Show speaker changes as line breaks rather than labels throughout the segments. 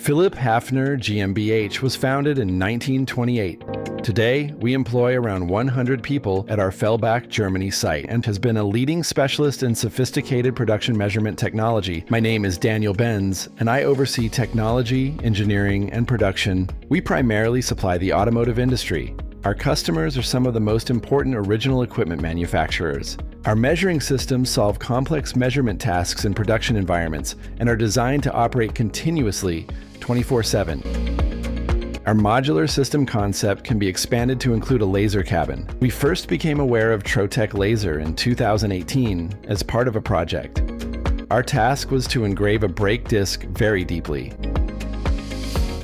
Philipp Hafner GmbH was founded in 1928. Today, we employ around 100 people at our Fellbach, Germany site and has been a leading specialist in sophisticated production measurement technology. My name is Daniel Benz, and I oversee technology, engineering, and production. We primarily supply the automotive industry. Our customers are some of the most important original equipment manufacturers. Our measuring systems solve complex measurement tasks in production environments and are designed to operate continuously 24/7. Our modular system concept can be expanded to include a laser cabin. We first became aware of Trotec Laser in 2018 as part of a project. Our task was to engrave a brake disc very deeply.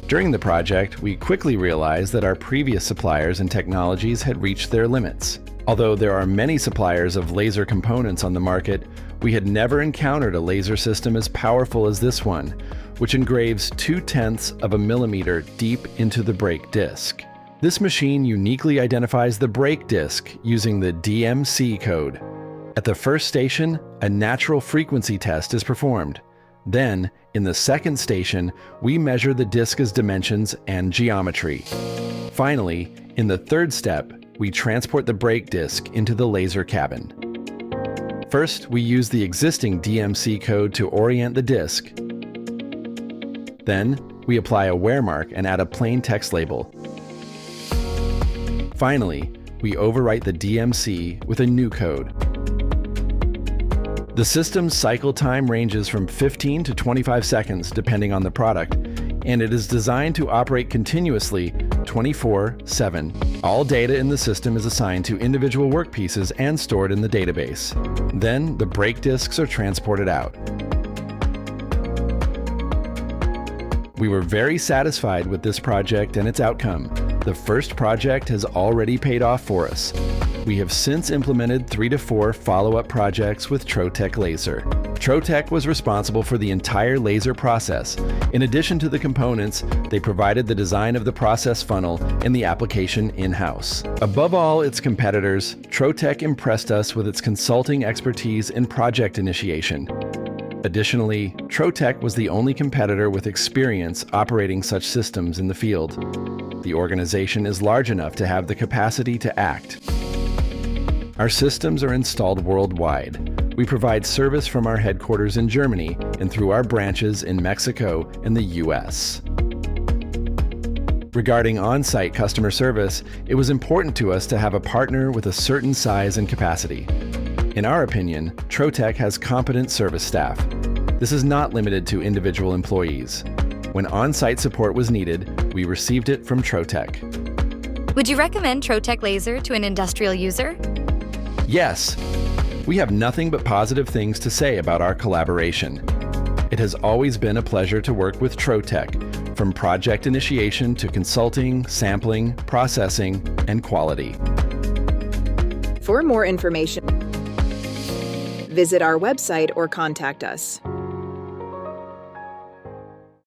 During the project, we quickly realized that our previous suppliers and technologies had reached their limits. Although there are many suppliers of laser components on the market, we had never encountered a laser system as powerful as this one, which engraves 0.2 of a millimeter deep into the brake disc. This machine uniquely identifies the brake disc using the DMC code. At the first station, a natural frequency test is performed. Then, in the second station, we measure the disc's dimensions and geometry. Finally, in the third step, we transport the brake disc into the laser cabin. First, we use the existing DMC code to orient the disc. Then, we apply a wear mark and add a plain text label. Finally, we overwrite the DMC with a new code. The system's cycle time ranges from 15 to 25 seconds depending on the product, and it is designed to operate continuously 24/7. All data in the system is assigned to individual workpieces and stored in the database. Then the brake discs are transported out. We were very satisfied with this project and its outcome. The first project has already paid off for us. We have since implemented 3 to 4 follow-up projects with Trotec Laser. Trotec was responsible for the entire laser process. In addition to the components, they provided the design of the process funnel and the application in-house. Above all its competitors, Trotec impressed us with its consulting expertise in project initiation. Additionally, Trotec was the only competitor with experience operating such systems in the field. The organization is large enough to have the capacity to act. Our systems are installed worldwide. We provide service from our headquarters in Germany and through our branches in Mexico and the US. Regarding on-site customer service, it was important to us to have a partner with a certain size and capacity. In our opinion, Trotec has competent service staff. This is not limited to individual employees. When on-site support was needed, we received it from Trotec.
Would you recommend Trotec Laser to an industrial user?
Yes. We have nothing but positive things to say about our collaboration. It has always been a pleasure to work with Trotec, from project initiation to consulting, sampling, processing, and quality.
For more information, visit our website or contact us.